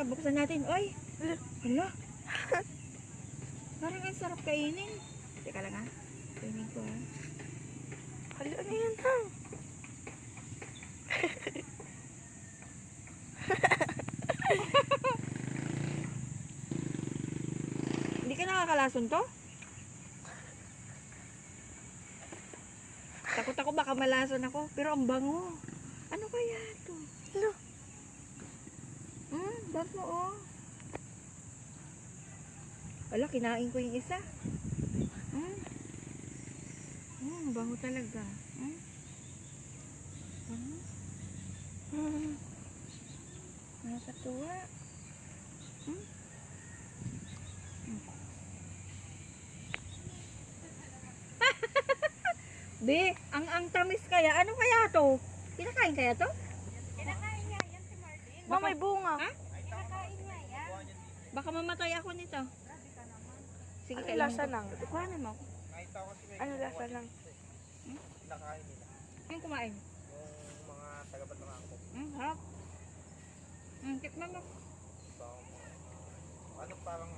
Teka, buksan natin. Oy! Hala! Parang ang sarap kainin. Teka lang ha. Kainin ko ha. Hala, ano yan ha? Hindi ka nakakalason to? Takot ako baka malason ako. Pero ang bango. Ano kaya to? Hala. Bango oh. Wala, kinain ko yung isa. Bango talaga. Bango. Nakakatuwa. Be, ang tamis kaya. Ano kaya to? Kinakain kaya to? Kinakain niya yan si Martin. Ma, may bunga. Ha? Kinakain niya yan. Baka mamatay ako nito. Sige, Ano kainin lasa ko. lang? Kuhanan mo ako. Ano lasa lang? Nakain nila. Ayun, kumain. Yung mga taga-Batangang ko. Harap. Tikman mo. So, parang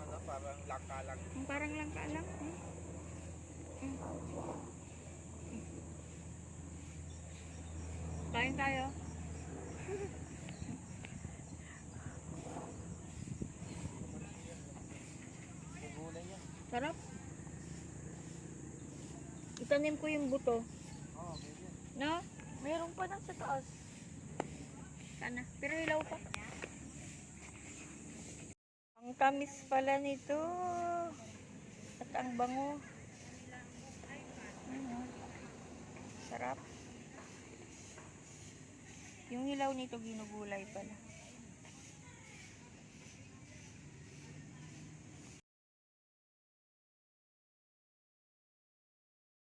langka lang. Parang langka lang. Kain tayo. Gulay yan. Sarap. Itanim ko yung buto. Oo, pwede. No? Meron pa na sa taas. Sana. Pero hilaw pa. Ang tamis pala nito. At ang bango. Sarap. Yung hilaw nito ginugulay pala.